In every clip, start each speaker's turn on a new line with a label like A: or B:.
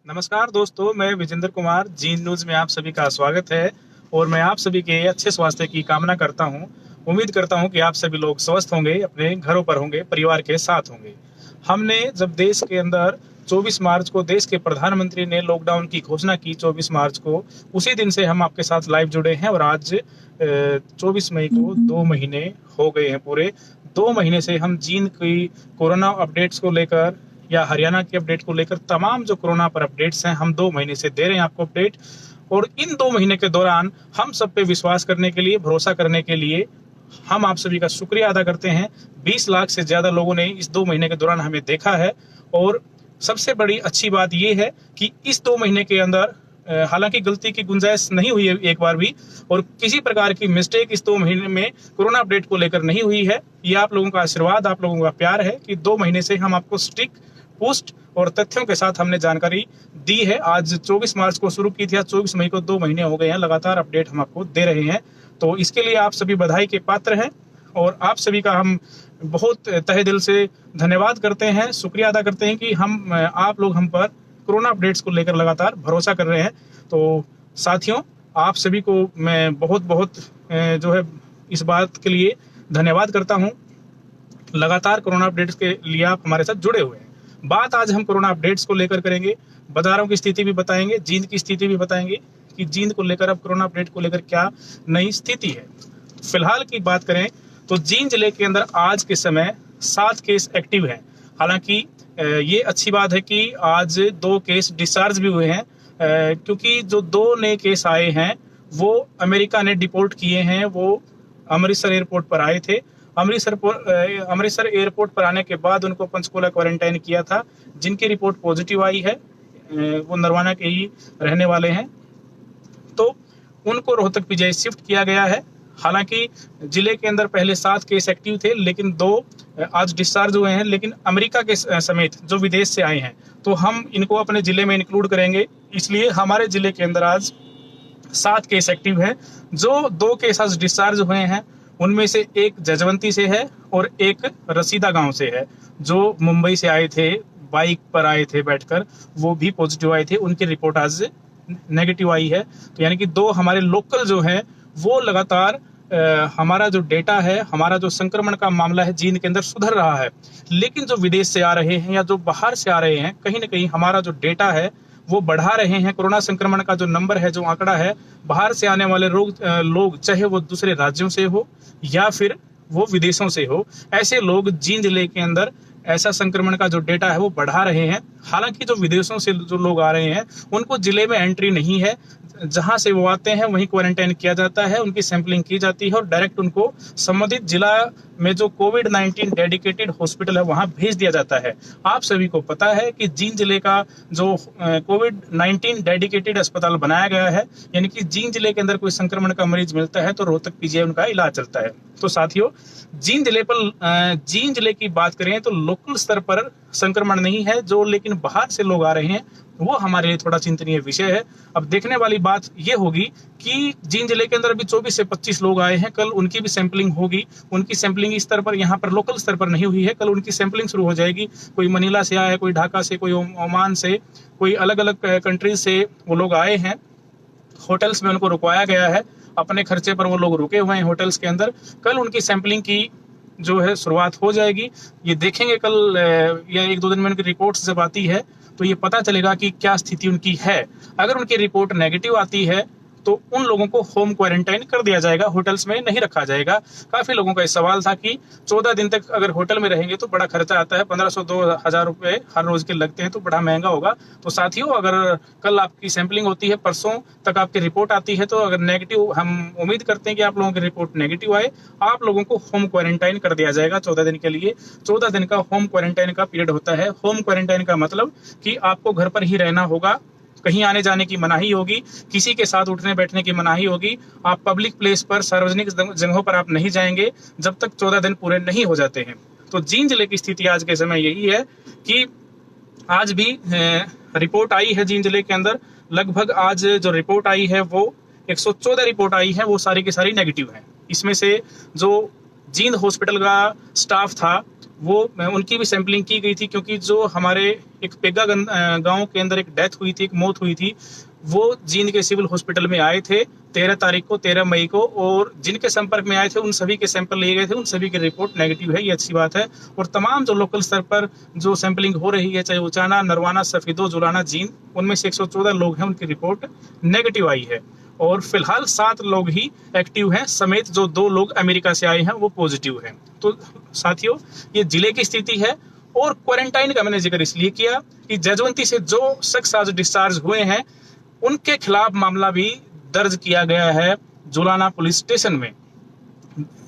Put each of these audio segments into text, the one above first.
A: नमस्कार दोस्तों, मैं विजेंद्र कुमार जीन न्यूज में आप सभी का स्वागत है और मैं आप सभी के अच्छे स्वास्थ्य की कामना करता हूं। उम्मीद करता हूं कि आप सभी लोग स्वस्थ होंगे, अपने घरों पर होंगे, परिवार के साथ होंगे। हमने जब देश के अंदर 24 मार्च को देश के प्रधानमंत्री ने लॉकडाउन की घोषणा की 24 मार्च को, उसी दिन से हम आपके साथ लाइव जुड़े हैं और आज 24 मई को 2 महीने हो गए हैं पूरे। 2 महीने से हम जीन की कोरोना अपडेट्स को लेकर या हरियाणा की अपडेट को लेकर तमाम जो कोरोना पर अपडेट्स हैं हम 2 महीने से दे रहे हैं आपको अपडेट। और इन 2 महीने के दौरान हम सब पे विश्वास करने के लिए, भरोसा करने के लिए हम आप सभी का शुक्रिया अदा करते हैं। 20 लाख से ज्यादा लोगों ने इस 2 महीने के दौरान हमें देखा है और सबसे बड़ी अच्छी बात यह है कि इस 2 महीने के अंदर हालांकि गलती की गुंजाइश नहीं हुई है एक बार भी, और किसी प्रकार की मिस्टेक इस 2 महीने में कोरोना अपडेट को लेकर नहीं हुई है। ये आप लोगों का आशीर्वाद, आप लोगों का प्यार है कि 2 महीने से हम आपको स्टिक पोस्ट और तथ्यों के साथ हमने जानकारी दी है। आज 24 मार्च को शुरू की थी, आज 24 मई को 2 महीने हो गए हैं, लगातार अपडेट हम आपको दे रहे हैं। तो इसके लिए आप सभी बधाई के पात्र हैं और आप सभी का हम बहुत तहे दिल से धन्यवाद करते हैं, शुक्रिया अदा करते हैं कि आप लोग हम पर कोरोना अपडेट्स को लेकर लगातार भरोसा कर रहे हैं। तो साथियों, आप सभी को मैं बहुत बहुत जो है इस बात के लिए धन्यवाद करता हूं। लगातार कोरोना अपडेट्स के लिए आप हमारे साथ जुड़े हुए हैं। बात आज हम कोरोना अपडेट्स को लेकर करेंगे, बाजारों की स्थिति भी बताएंगे, जींद की स्थिति भी बताएंगे कि जींद को लेकर अब कोरोना अपडेट को लेकर क्या नई स्थिति है। फिलहाल की बात करें तो जींद जिले के अंदर आज के समय 7 केस एक्टिव हैं। हालांकि ये अच्छी बात है कि आज 2 केस डिस्चार्ज भी हुए हैं, क्योंकि जो 2 नए केस आए हैं वो अमेरिका ने डिपोर्ट किए हैं। वो अमृतसर एयरपोर्ट पर आए थे। अमृतसर एयरपोर्ट पर आने के बाद उनको पंचकूला क्वारंटाइन किया था, जिनकी रिपोर्ट पॉजिटिव आई है। वो नरवाना के ही रहने वाले हैं, तो उनको रोहतक पीजीआई शिफ्ट किया गया है। हालांकि जिले के अंदर पहले 7 केस एक्टिव थे, लेकिन 2 आज डिस्चार्ज हुए हैं, लेकिन अमेरिका के समेत जो विदेश से आए हैं, तो हम इनको अपने जिले में इंक्लूड करेंगे। इसलिए हमारे जिले के अंदर आज 7 केस एक्टिव है। जो 2 केस आज डिस्चार्ज हुए हैं उनमें से एक जजवंती से है और एक रसीदा गांव से है। जो मुंबई से आए थे, बाइक पर आए थे बैठकर, वो भी पॉजिटिव आए थे, उनकी रिपोर्ट आज नेगेटिव आई है। तो यानी कि 2 हमारे लोकल जो है वो लगातार हमारा जो डेटा है, हमारा जो संक्रमण का मामला है जींद के अंदर सुधर रहा है। लेकिन जो विदेश से आ रहे हैं या जो बाहर से आ रहे हैं, कहीं ना कहीं हमारा जो डेटा है वो बढ़ा रहे हैं। कोरोना संक्रमण का जो नंबर है, जो आंकड़ा है, बाहर से आने वाले लोग चाहे वो दूसरे राज्यों से हो या फिर वो विदेशों से हो, ऐसे लोग जींद जिले के अंदर ऐसा संक्रमण का जो डेटा है वो बढ़ा रहे हैं। हालांकि जो विदेशों से जो लोग आ रहे हैं उनको जिले में एंट्री नहीं है, जहां से वो आते हैं वहीं क्वारंटाइन किया जाता है, उनकी सैंपलिंग की जाती है और डायरेक्ट उनको संबंधित जिला में जो कोविड-19 डेडिकेटेड हॉस्पिटल है वहां भेज दिया जाता है। आप सभी को पता है कि जींद जिले का जो कोविड-19 डेडिकेटेड अस्पताल बनाया गया है, यानी कि जींद जिले के अंदर कोई संक्रमण का मरीज मिलता है तो रोहतक पीजीआई उनका इलाज चलता है। तो साथियों, जींद जिले की बात करें तो लोकल स्तर पर संक्रमण नहीं है, जो लेकिन बाहर से लोग आ रहे हैं वो हमारे लिए थोड़ा चिंतनीय विषय है। अब देखने वाली बात ये होगी कि जींद जिले के अंदर अभी 24 से 25 लोग आए हैं, कल उनकी भी सैंपलिंग होगी। उनकी सैंपलिंग इस स्तर पर, यहाँ पर लोकल स्तर पर नहीं हुई है, कल उनकी सैंपलिंग शुरू हो जाएगी। कोई मनीला से आया है, कोई ढाका से, कोई ओमान से, कोई अलग अलग कंट्रीज से वो लोग आए हैं। होटल्स में उनको रुकवाया गया है, अपने खर्चे पर वो लोग रुके हुए हैं होटल्स के अंदर। कल उनकी सैंपलिंग की जो है शुरुआत हो जाएगी। ये देखेंगे कल या 1-2 दिन में उनकी रिपोर्ट्स जब आती है तो ये पता चलेगा कि क्या स्थिति उनकी है। अगर उनकी रिपोर्ट नेगेटिव आती है तो उन लोगों को होम क्वारंटाइन कर दिया जाएगा, होटल्स में नहीं रखा जाएगा। काफी लोगों का इस सवाल था कि 14 दिन तक अगर होटल में रहेंगे तो बड़ा खर्चा आता है, 1500-2000 रुपए हर रोज के लगते हैं, तो बड़ा महंगा होगा। तो साथियों, अगर कल आपकी सैंपलिंग होती है, परसों तक आपकी रिपोर्ट आती है, तो अगर नेगेटिव, हम उम्मीद करते हैं कि आप लोगों की रिपोर्ट नेगेटिव आए, आप लोगों को होम क्वारंटाइन कर दिया जाएगा 14 दिन के लिए। 14 दिन का होम क्वारंटाइन का पीरियड होता है। होम क्वारंटाइन का मतलब कि आपको घर पर ही रहना होगा, कहीं आने जाने की मनाही होगी, किसी के साथ उठने बैठने की मनाही होगी। आप पब्लिक प्लेस पर, सार्वजनिक जगहों पर आप नहीं जाएंगे जब तक 14 दिन पूरे नहीं हो जाते हैं। तो जींद जिले की स्थिति आज के समय यही है कि आज भी रिपोर्ट आई है जींद जिले के अंदर। लगभग आज जो रिपोर्ट आई है वो 114 रिपोर्ट आई है, वो सारी की सारी नेगेटिव है। इसमें से जो जींद हॉस्पिटल का स्टाफ था वो उनकी भी सैंपलिंग की गई थी, क्योंकि जो हमारे एक पेगा गांव के अंदर एक डेथ हुई थी, एक मौत हुई थी, वो जींद के सिविल हॉस्पिटल में आए थे 13 तारीख को, 13 मई को, और जिनके संपर्क में आए थे उन सभी के सैंपल लिए गए थे, उन सभी की रिपोर्ट नेगेटिव है, ये अच्छी बात है। और तमाम जो लोकल स्तर पर जो सैंपलिंग हो रही है, चाहे उचाना, नरवाना, सफीदो, जुलाना, जींद, उनमें से 114 लोग हैं, उनकी रिपोर्ट नेगेटिव आई है। और फिलहाल 7 लोग ही एक्टिव हैं, समेत जो 2 लोग अमेरिका से आए हैं वो पॉजिटिव हैं। तो साथियों, ये जिले की स्थिति है। और क्वारंटाइन का मैंने जिक्र इसलिए किया कि जजवंती से जो शख्स आज डिस्चार्ज हुए हैं उनके खिलाफ मामला भी दर्ज किया गया है जुलाना पुलिस स्टेशन में।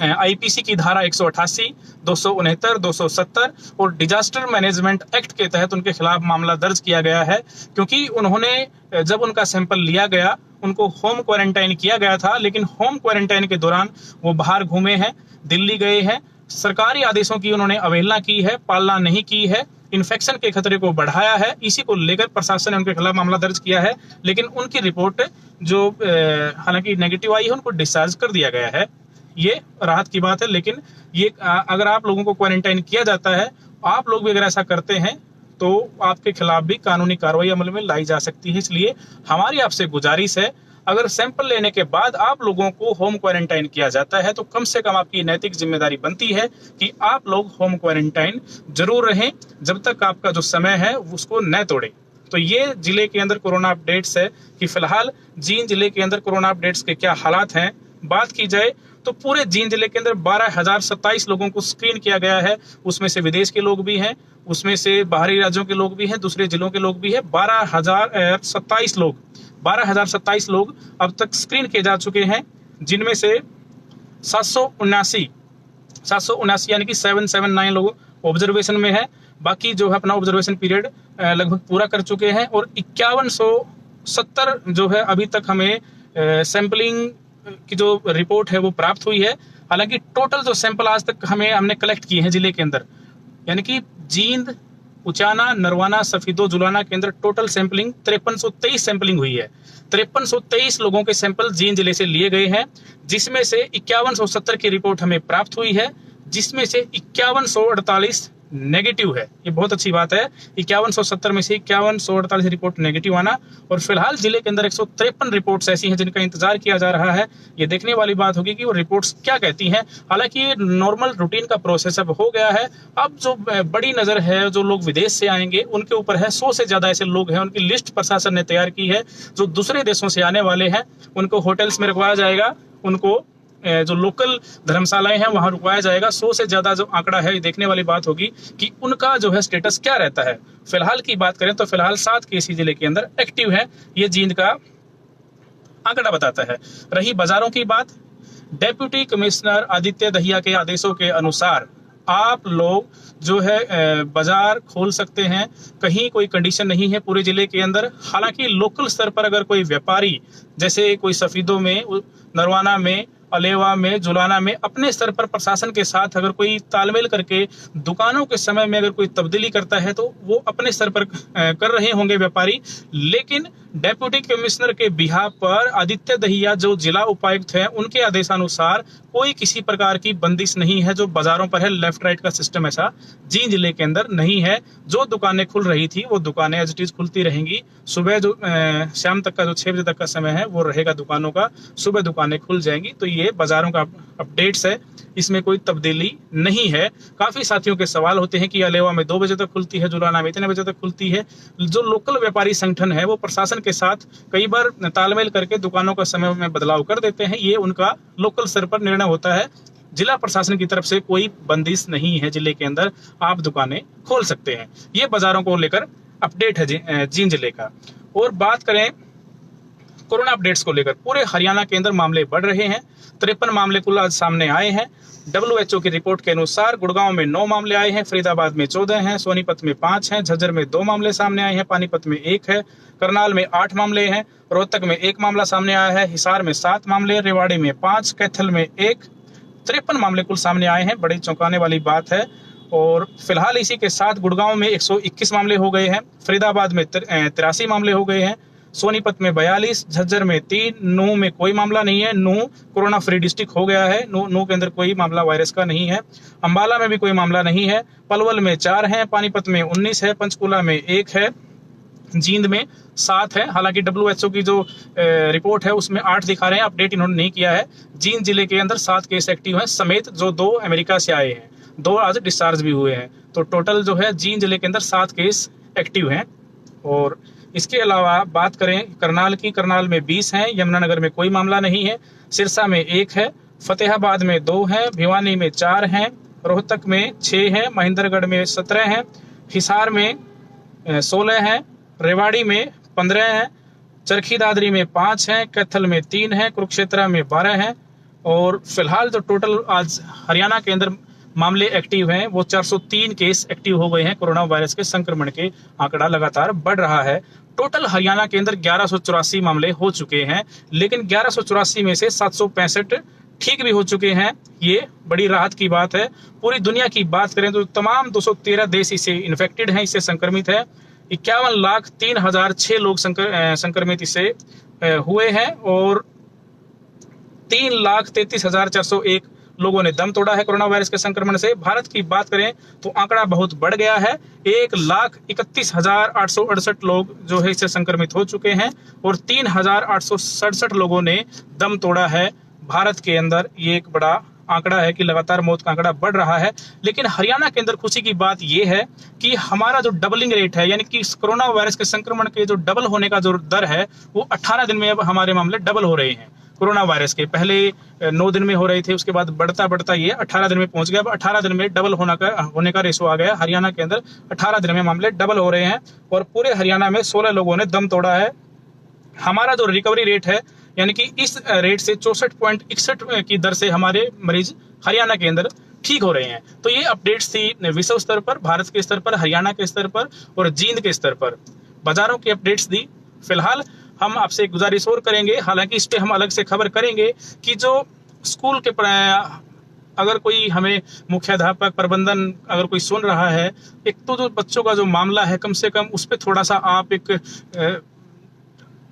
A: आईपीसी की धारा 188, 269, 270 और डिजास्टर मैनेजमेंट एक्ट के तहत उनके खिलाफ मामला दर्ज किया गया है, क्योंकि उन्होंने, जब उनका सैंपल लिया गया, उनको होम क्वारंटाइन किया गया था, लेकिन होम क्वारंटाइन के दौरान वो बाहर घूमे हैं, दिल्ली गए हैं, सरकारी आदेशों की उन्होंने अवहेलना की है, पालना नहीं की है, इन्फेक्शन के खतरे को बढ़ाया है। इसी को लेकर प्रशासन ने उनके खिलाफ मामला दर्ज किया है, लेकिन उनकी रिपोर्ट जो हालांकि नेगेटिव आई है, उनको डिस्चार्ज कर दिया गया है। ये राहत की बात है। लेकिन ये अगर आप लोगों को क्वारंटाइन किया जाता है, आप लोग भी अगर ऐसा करते हैं तो आपके खिलाफ भी कानूनी कार्रवाई अमल में लाई जा सकती है। इसलिए हमारी आपसे गुजारिश है, अगर सैंपल लेने के बाद आप लोगों को होम क्वारंटाइन किया जाता है तो कम से कम आपकी नैतिक जिम्मेदारी बनती है कि आप लोग होम क्वारंटाइन जरूर रहें, जब तक आपका जो समय है उसको न तोड़े। तो ये जिले के अंदर कोरोना अपडेट्स है कि फिलहाल जींद जिले के अंदर कोरोना अपडेट्स के क्या हालात हैं। बात की जाए तो पूरे जींद जिले के अंदर 12,027 लोगों को स्क्रीन किया गया है। उसमें से विदेश के लोग भी हैं, उसमें से बाहरी राज्यों के लोग भी हैं, दूसरे जिलों के लोग भी हैं। 12,027 लोग अब तक स्क्रीन किए जा चुके हैं, जिनमें से 779 यानी कि 779 लोग ऑब्जर्वेशन में है। बाकी जो है अपना ऑब्जर्वेशन पीरियड लगभग पूरा कर चुके हैं। और 5170 जो है अभी तक हमें सैंपलिंग की जो रिपोर्ट है वो प्राप्त हुई है। हालांकि टोटल जो सैंपल आज तक हमने कलेक्ट किए हैं जिले के अंदर, यानी कि जींद, उचाना, नरवाना, सफीदो, जुलाना के अंदर टोटल सैंपलिंग 5323 सैंपलिंग हुई है। 5323 लोगों के सैंपल जींद जिले से लिए गए हैं, जिसमें से 5170 की रिपोर्ट हमें प्राप्त हुई है, जिसमें से 5148 नेगेटिव है। ये बहुत अच्छी बात है, 5170 में से 5148 रिपोर्ट नेगेटिव आना। और फिलहाल जिले के अंदर 153 रिपोर्ट्स ऐसी हैं जिनका इंतजार किया जा रहा है। ये देखने वाली बात होगी कि वो रिपोर्ट्स क्या कहती हैं। हालांकि ये नॉर्मल रूटीन का प्रोसेस अब हो गया है। अब जो बड़ी नजर है, जो लोग विदेश से आएंगे उनके ऊपर है। 100 से ज्यादा ऐसे लोग हैं, उनकी लिस्ट प्रशासन ने तैयार की है। जो दूसरे देशों से आने वाले हैं उनको होटल्स में रुकवाया जाएगा, उनको जो लोकल धर्मशालाएं हैं वहां रुकवाया जाएगा। 100 से ज्यादा जो आंकड़ा है, ये देखने वाली बात होगी कि उनका जो है स्टेटस क्या रहता है। फिलहाल की बात करें तो फिलहाल 7 केस जिले के अंदर एक्टिव है, ये जींद का आंकड़ा बताता है। रही बाजारों की बात, डेप्यूटी कमिश्नर आदित्य दहिया के आदेशों के अनुसार आप लोग जो है बाजार खोल सकते हैं, कहीं कोई कंडीशन नहीं है पूरे जिले के अंदर। हालांकि लोकल स्तर पर अगर कोई व्यापारी, जैसे कोई सफीदों में, नरवाना में, अलेवा में, जुलाना में अपने स्तर पर प्रशासन के साथ अगर कोई तालमेल करके दुकानों के समय में अगर कोई तब्दीली करता है तो वो अपने स्तर पर कर रहे होंगे व्यापारी। लेकिन डेप्यूटी कमिश्नर के बिहाफ पर आदित्य दहिया जो जिला उपायुक्त हैं, उनके आदेशानुसार कोई किसी प्रकार की बंदिश नहीं है जो बाजारों पर है। लेफ्ट राइट का सिस्टम ऐसा जींद जिले के अंदर नहीं है। जो दुकानें खुल रही थी वो दुकानें एज इट इज खुलती रहेंगी। सुबह जो शाम तक का जो 6 बजे तक का समय है वो रहेगा दुकानों का, सुबह दुकानें खुल जाएंगी। तो ये बाजारों का अपडेट्स है, इसमें कोई तब्दीली नहीं है। काफी साथियों के सवाल होते हैं कि अलेवा में 2 बजे तक खुलती है, जुलाना में इतने बजे तक खुलती है। जो लोकल व्यापारी संगठन है वो प्रशासन के साथ कई बार तालमेल करके दुकानों का समय में बदलाव कर देते हैं। ये उनका लोकल स्तर पर निर्णय होता है। जिला प्रशासन की तरफ से कोई बंदिश नहीं है, जिले के अंदर आप दुकानें खोल सकते हैं। ये बाजारों को लेकर अपडेट है जींद जिले का। और बात करें कोरोना अपडेट्स को लेकर, पूरे हरियाणा के अंदर मामले बढ़ रहे हैं। 53 मामले कुल आज सामने आए हैं। WHO की रिपोर्ट के अनुसार गुड़गांव में 9 मामले आए हैं, फरीदाबाद में 14 हैं, सोनीपत में 5 हैं, झज्जर में 2 मामले सामने आए हैं, पानीपत में 1 है, करनाल में 8 मामले हैं, रोहतक में 1 मामला सामने आया है, हिसार में 7 मामले, रेवाड़ी में 5, कैथल में 1। 53 मामले कुल सामने आए हैं, बड़ी चौंकाने वाली बात है। और फिलहाल इसी के साथ गुड़गांव में 121 मामले हो गए हैं, फरीदाबाद में 83 मामले हो गए हैं, सोनीपत में 42, झज्जर में 3, नूह में कोई मामला नहीं है। नूह कोरोना फ्री डिस्ट्रिक्ट हो गया है। नूह के अंदर कोई मामला वायरस का नहीं है। अंबाला में भी कोई मामला नहीं है। पलवल में 4 है, पानीपत में 19 है, पंचकुला में 1 है, जींद में 7 है। हालांकि WHO की जो रिपोर्ट है उसमें 8 दिखा रहे हैं, अपडेट इन्होंने नहीं किया है। जींद जिले के अंदर 7 केस एक्टिव हैं, समेत जो 2 अमेरिका से आए हैं, 2 आज डिस्चार्ज भी हुए हैं। तो टोटल जो है जींद जिले के अंदर 7 केस एक्टिव हैं। और इसके अलावा बात करें करनाल की, करनाल में 20 हैं, यमुनानगर में कोई मामला नहीं है, सिरसा में 1 है, फतेहाबाद में 2 हैं, भिवानी में 4 हैं, रोहतक में 6 हैं, महेंद्रगढ़ में 17 हैं, हिसार में 16 हैं, रेवाड़ी में 15 हैं, चरखी दादरी में 5 हैं, कैथल में 3 हैं, कुरुक्षेत्र में 12 हैं। और फिलहाल जो टोटल आज हरियाणा के अंदर मामले एक्टिव हैं वो 403 केस एक्टिव हो गए हैं। कोरोना वायरस के संक्रमण के आंकड़ा लगातार बढ़ रहा है। टोटल हरियाणा के अंदर 1184 मामले हो चुके हैं, लेकिन 1184 में से 765 ठीक भी हो चुके हैं। ये बड़ी राहत की बात है। पूरी दुनिया की बात करें तो तमाम 213 देश इससे इन्फेक्टेड हैं, इससे संक्रमित है। 51,03,006 लोग संक्रमित इससे हुए हैं और 3,33,401 लोगों ने दम तोड़ा है कोरोना वायरस के संक्रमण से। भारत की बात करें तो आंकड़ा बहुत बढ़ गया है। 1,31,868 लोग जो है इससे संक्रमित हो चुके हैं और 3,867 लोगों ने दम तोड़ा है भारत के अंदर। ये एक बड़ा आंकड़ा है कि लगातार मौत का आंकड़ा बढ़ रहा है। लेकिन हरियाणा के अंदर खुशी की बात यह है कि हमारा जो डबलिंग रेट है, यानी कि कोरोना वायरस के संक्रमण के जो डबल होने का जो दर है, वो 18 दिन में अब हमारे मामले डबल हो रहे हैं। कोरोना वायरस के पहले 9 दिन में हो रहे थे, उसके बाद बढ़ता बढ़ता ये 18 दिन में पहुंच गया। अब 18 दिन में डबल होने का रेशो आ गया। हरियाणा के अंदर 18 दिन में मामले डबल हो रहे हैं और पूरे हरियाणा में 16 लोगों ने दम तोड़ा है। हमारा जो रिकवरी रेट है, यानी कि इस रेट से 64.61 की दर से हमारे मरीज हरियाणा के अंदर ठीक हो रहे हैं। तो ये अपडेट्स थी विश्व स्तर पर, भारत के स्तर पर, हरियाणा के स्तर पर और जींद के स्तर पर बाजारों की अपडेट्स दी। फिलहाल हम आपसे गुजारिश और करेंगे, हालांकि इस पे हम अलग से खबर करेंगे कि जो स्कूल के अगर कोई हमें मुख्याध्यापक प्रबंधन अगर कोई सुन रहा है, एक तो जो बच्चों का जो मामला है कम से कम उस पर थोड़ा सा आप एक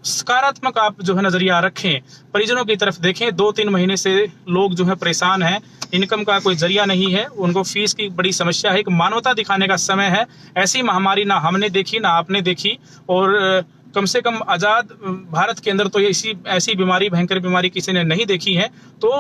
A: सकारात्मक आप जो है नजरिया रखें, परिजनों की तरफ देखें। 2-3 महीने से लोग जो है परेशान हैं, इनकम का कोई जरिया नहीं है, उनको फीस की बड़ी समस्या है। एक मानवता दिखाने का समय है। ऐसी महामारी ना हमने देखी ना आपने देखी और कम से कम आजाद भारत के अंदर तो ये ऐसी बीमारी, भयंकर बीमारी किसी ने नहीं देखी है। तो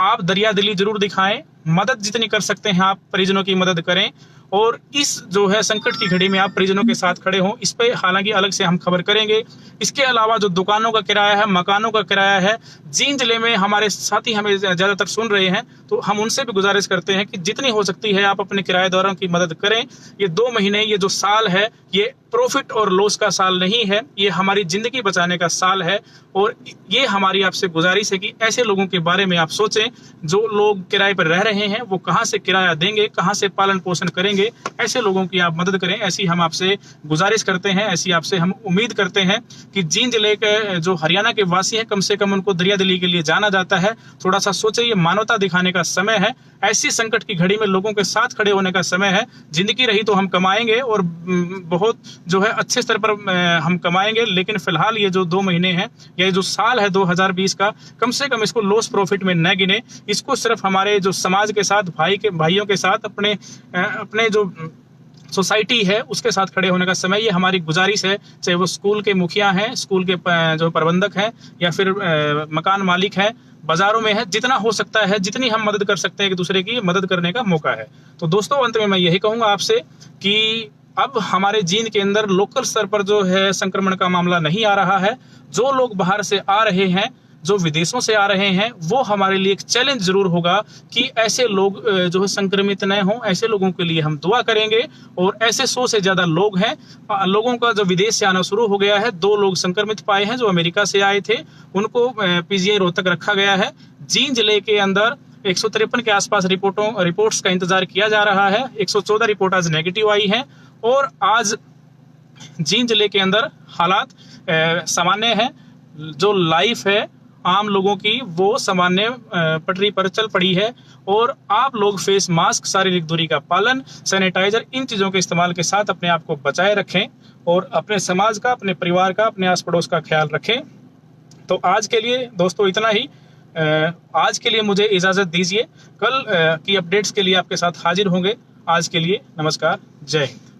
A: आप दरिया दिली जरूर दिखाएं, मदद जितनी कर सकते हैं आप परिजनों की मदद करें और इस जो है संकट की घड़ी में आप परिजनों के साथ खड़े हों। इस पे हालांकि अलग से हम खबर करेंगे। इसके अलावा जो दुकानों का किराया है, मकानों का किराया है, जींद जिले में हमारे साथी हमें ज्यादातर सुन रहे हैं, तो हम उनसे भी गुजारिश करते हैं कि जितनी हो सकती है आप अपने किराएदारों की मदद करें। ये 2 महीने, ये जो साल है, ये प्रॉफिट और लॉस का साल नहीं है, ये हमारी जिंदगी बचाने का साल है। और ये हमारी आपसे गुजारिश है कि ऐसे लोगों के बारे में आप सोचें जो लोग किराए पर रह रहे हैं, वो कहाँ से किराया देंगे, कहाँ से पालन पोषण करेंगे। ऐसे लोगों की आप मदद करें, ऐसी हम आपसे गुजारिश करते हैं, ऐसी आपसे हम उम्मीद करते हैं कि जींद जिले के जो हरियाणा के वासी हैं, कम से कम उनको दरिया दिली के लिए जाना जाता है। थोड़ा सा सोचे, ये मानवता दिखाने का समय है। ऐसी संकट की घड़ी में लोगों के साथ खड़े होने का समय है। जिंदगी रही तो हम कमाएंगे और बहुत जो है अच्छे स्तर पर हम कमाएंगे, लेकिन फिलहाल ये जो 2 महीने हैं, ये जो साल है 2020 का, कम से कम इसको लॉस प्रॉफिट में न गिने। इसको सिर्फ हमारे जो समाज के साथ, भाइयों के साथ, अपने जो सोसाइटी है उसके साथ खड़े होने का समय। ये हमारी गुजारिश है, चाहे वो स्कूल के मुखिया हैं, स्कूल के जो प्रबंधक हैं या फिर मकान मालिक हैं, बाजारों में है, जितना हो सकता है, जितनी हम मदद कर सकते हैं, एक दूसरे की मदद करने का मौका है। तो दोस्तों, अंत में मैं यही कहूंगा आपसे कि अब हमारे जींद के अंदर लोकल स्तर पर जो है संक्रमण का मामला नहीं आ रहा है। जो लोग बाहर से आ रहे हैं, जो विदेशों से आ रहे हैं, वो हमारे लिए एक चैलेंज जरूर होगा कि ऐसे लोग जो है संक्रमित न हों। ऐसे लोगों के लिए हम दुआ करेंगे। और ऐसे 100 से ज्यादा लोग हैं, लोगों का जो विदेश से आना शुरू हो गया है। 2 लोग संक्रमित पाए हैं जो अमेरिका से आए थे, उनको PGI रोहतक रखा गया है। जींद जिले के अंदर 153 के आसपास रिपोर्ट्स का इंतजार किया जा रहा है। 114 रिपोर्ट आज नेगेटिव आई है और आज जींद जिले के अंदर हालात सामान्य है। जो लाइफ है आम लोगों की, वो सामान्य पटरी पर चल पड़ी है। और आप लोग फेस मास्क, शारीरिक दूरी का पालन, सैनिटाइजर, इन चीजों के इस्तेमाल के साथ अपने आप को बचाए रखें। और अपने समाज का, अपने परिवार का, अपने आस पड़ोस का ख्याल रखें। तो आज के लिए दोस्तों इतना ही। आज के लिए मुझे इजाज़त दीजिए। कल की अपडेट्स के लिए आपके साथ हाजिर होंगे। आज के लिए नमस्कार, जय हिंद।